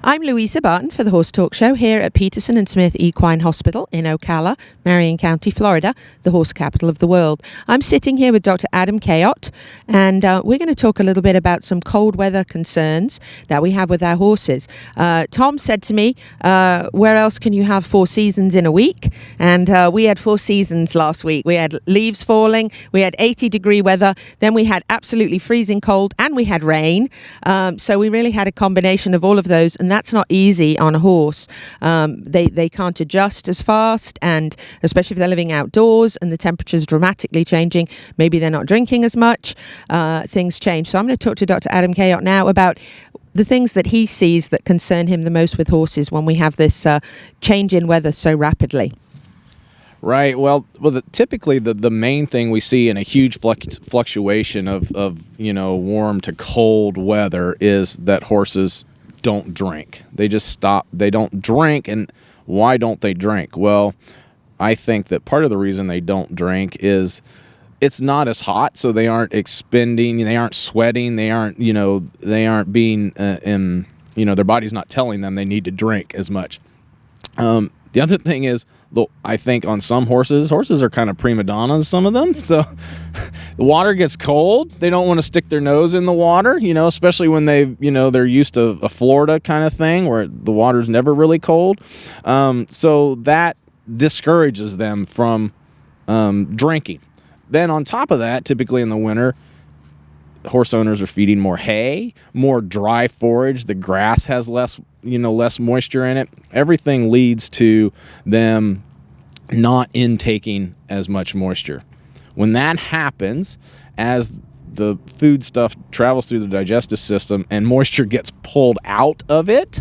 I'm Louisa Barton for the Horse Talk Show here at Peterson and Smith Equine Hospital in Ocala, Marion County, Florida, the horse capital of the world. I'm sitting here with Dr. Adam .cayot, and we're going to talk a little bit about some cold weather concerns that we have with our horses. Tom said to me, where else can you have 4 seasons in a week? And we had 4 seasons last week. We had leaves falling, we had 80-degree weather, then we had absolutely freezing cold, and we had rain. So we really had a combination of all of those, and that's not easy on a horse. They can't adjust as fast, and especially if they're living outdoors and the temperature's dramatically changing, maybe they're not drinking as much, things change. So I'm going to talk to Dr. Adam .cayot now about the things that he sees that concern him the most with horses when we have this change in weather so rapidly. Right. Well, typically the main thing we see in a huge fluctuation of warm to cold weather is that horses don't drink. They just stop. They don't drink. And why don't they drink? Well, I think that part of the reason they don't drink is it's not as hot, so they aren't expending, they aren't sweating, they aren't being, their body's not telling them they need to drink as much. The other thing is, I think on some horses are kind of prima donnas, some of them. So the water gets cold. They don't want to stick their nose in the water, especially when they're used to a Florida kind of thing where the water's never really cold. So that discourages them from drinking. Then on top of that, typically in the winter, horse owners are feeding more hay, more dry forage. The grass has less moisture in it. Everything leads to them not intaking as much moisture. When that happens, as the food stuff travels through the digestive system and moisture gets pulled out of it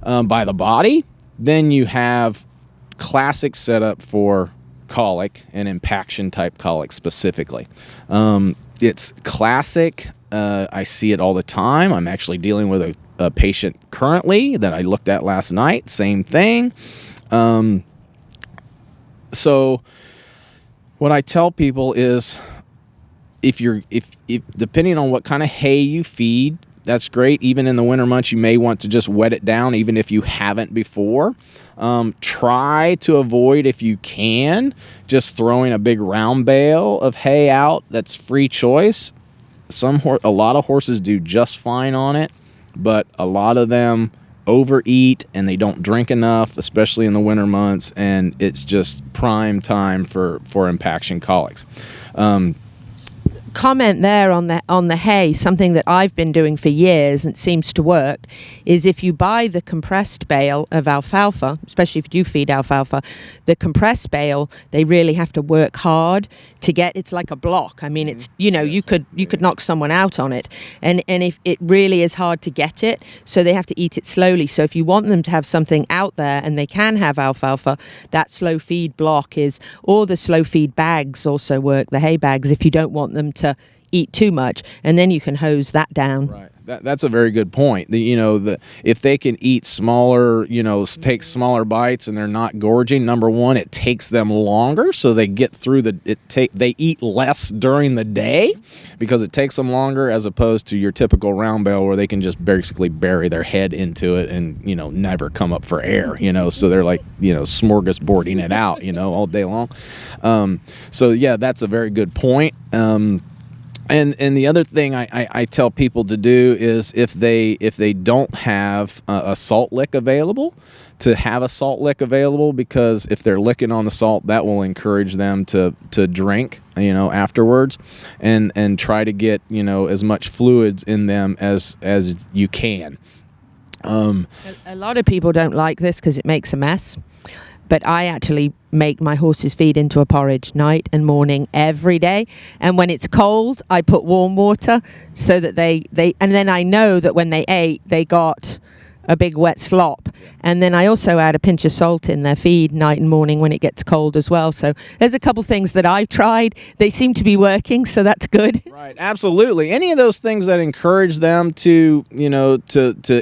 by the body, then you have classic setup for colic and impaction type colic specifically. It's classic. I see it all the time. I'm actually dealing with a patient currently that I looked at last night. Same thing. So what I tell people is if depending on what kind of hay you feed, that's great. Even in the winter months, you may want to just wet it down, even if you haven't before. Try to avoid, if you can, just throwing a big round bale of hay out. That's free choice. A lot of horses do just fine on it, but a lot of them overeat and they don't drink enough, especially in the winter months, and it's just prime time for impaction colics. Comment there on the hay. Something that I've been doing for years and it seems to work is if you buy the compressed bale of alfalfa, especially if you do feed alfalfa, the compressed bale, they really have to work hard to get. It's like a block. I mean, it's you could knock someone out on it, and if it really is hard to get it, so they have to eat it slowly. So if you want them to have something out there and they can have alfalfa, that slow feed block is, or the slow feed bags also work, the hay bags, if you don't want them to eat too much, and then you can hose that down. Right. That's a very good point. If they can eat smaller, take smaller bites and they're not gorging, number one, it takes them longer, so they get through they eat less during the day because it takes them longer, as opposed to your typical round bale where they can just basically bury their head into it and never come up for air. So they're like smorgasbording it out all day long. So yeah, that's a very good point. And the other thing I tell people to do is if they don't have a salt lick available, to have a salt lick available, because if they're licking on the salt, that will encourage them to drink afterwards, and try to get as much fluids in them as you can. A lot of people don't like this because it makes a mess. But I actually make my horses feed into a porridge night and morning every day. And when it's cold, I put warm water so that they and then I know that when they ate, they got a big wet slop. And then I also add a pinch of salt in their feed night and morning when it gets cold as well. So there's a couple things that I've tried. They seem to be working, so that's good. Right, absolutely. Any of those things that encourage them to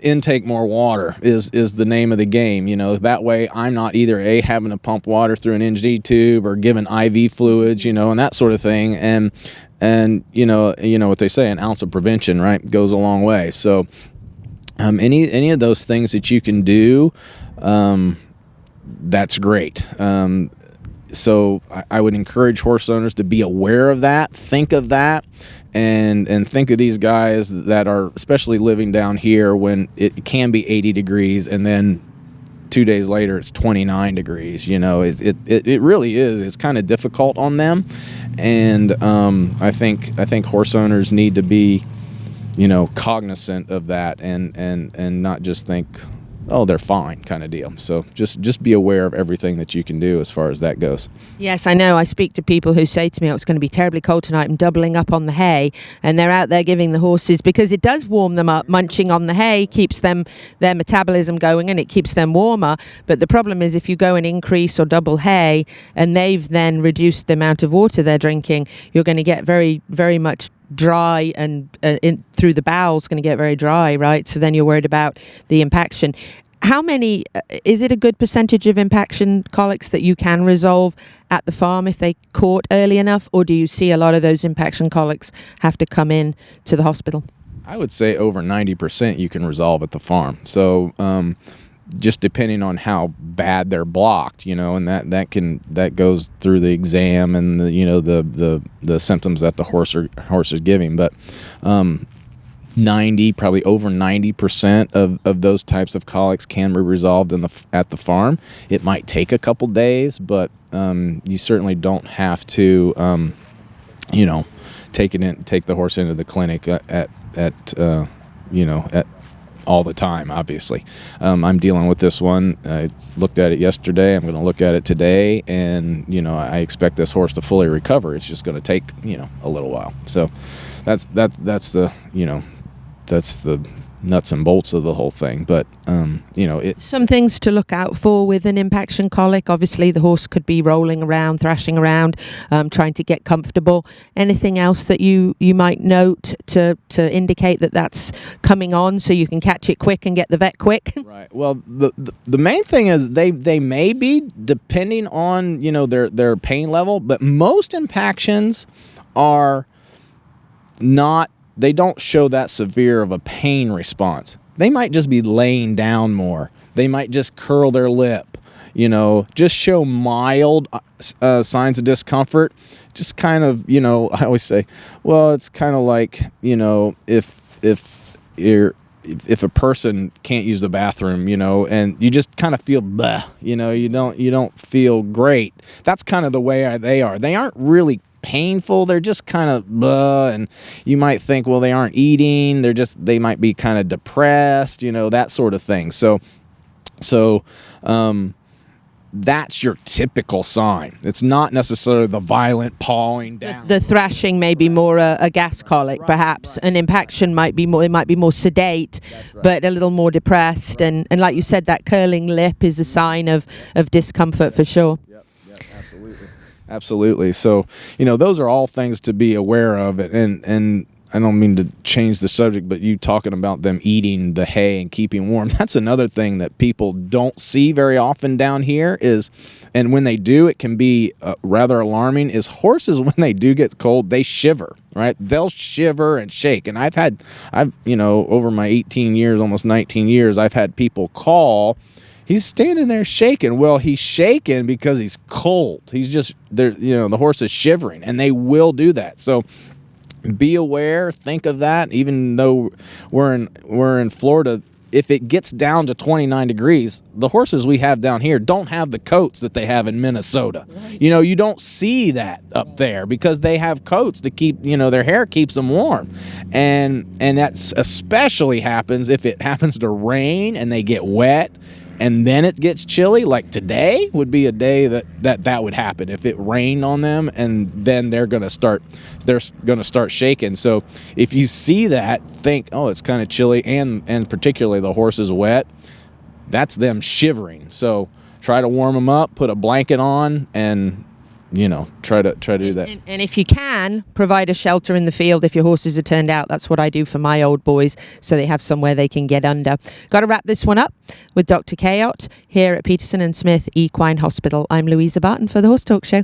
intake more water is the name of the game. That way I'm not either having to pump water through an NG tube or giving IV fluids, and that sort of thing. And what they say, an ounce of prevention, right, goes a long way. So any of those things that you can do, that's great. So I would encourage horse owners to be aware of that, think of that, and think of these guys that are especially living down here when it can be 80 degrees and then 2 days later it's 29 degrees. It really is. It's kind of difficult on them, and I think horse owners need to be cognizant of that and not just think, oh, they're fine kind of deal. So just be aware of everything that you can do as far as that goes. Yes, I know. I speak to people who say to me, oh, it's going to be terribly cold tonight. I'm doubling up on the hay. And they're out there giving the horses, because it does warm them up. Munching on the hay keeps their metabolism going and it keeps them warmer. But the problem is if you go and increase or double hay and they've then reduced the amount of water they're drinking, you're going to get very, very much dry, and through the bowels going to get very dry, right? So then you're worried about the impaction. How many, is it a good percentage of impaction colics that you can resolve at the farm if they caught early enough, or do you see a lot of those impaction colics have to come in to the hospital? I would say over 90% you can resolve at the farm. So just depending on how bad they're blocked, and that goes through the exam and the symptoms that the horse is giving. But probably over 90% of those types of colics can be resolved at the farm. It might take a couple days, but you certainly don't have to take the horse into the clinic at all the time, obviously. I'm dealing with this one. I looked at it yesterday. I'm going to look at it today, and I expect this horse to fully recover. It's just going to take a little while. So that's the that's the nuts and bolts of the whole thing. But some things to look out for with an impaction colic. Obviously the horse could be rolling around, thrashing around, trying to get comfortable. Anything else that you might note to indicate that that's coming on, so you can catch it quick and get the vet quick? Right. Well, the main thing is they may be, depending on their pain level, but most impactions are not. They don't show that severe of a pain response. They might just be laying down more. They might just curl their lip, just show mild signs of discomfort. Just kind of, I always say, well, it's kind of like, if a person can't use the bathroom, and you just kind of feel bleh, you don't feel great. That's kind of the way they are. They aren't really painful. They're just kind of bleh, and you might think, well, they aren't eating. They might be kind of depressed, that sort of thing. So that's your typical sign. It's not necessarily the violent pawing down. The thrashing may be more a gas colic, perhaps. An impaction might be more sedate, but a little more depressed. And like you said, that curling lip is a sign of discomfort for sure. Yep, absolutely. So, those are all things to be aware of. And I don't mean to change the subject, but you talking about them eating the hay and keeping warm, that's another thing that people don't see very often down here and when they do, it can be rather alarming, is horses, when they do get cold, they shiver, right? They'll shiver and shake. And I've over my 18 years, almost 19 years, I've had people call, he's standing there shaking. Well, he's shaking because he's cold. He's just there, the horse is shivering, and they will do that. So be aware, think of that. Even though we're in Florida, if it gets down to 29 degrees, the horses we have down here don't have the coats that they have in Minnesota. Right. You don't see that up there because they have coats to keep, their hair keeps them warm. And that's especially happens if it happens to rain and they get wet and then it gets chilly. Like today would be a day that would happen if it rained on them, and then they're going to start shaking. So if you see that, think, oh, it's kind of chilly, and particularly the horse is wet, that's them shivering. So try to warm them up, put a blanket on, and try to do that. And if you can, provide a shelter in the field if your horses are turned out. That's what I do for my old boys, so they have somewhere they can get under. Got to wrap this one up with Dr.Cayot here at Peterson and Smith Equine Hospital. I'm Louisa Barton for the Horse Talk Show.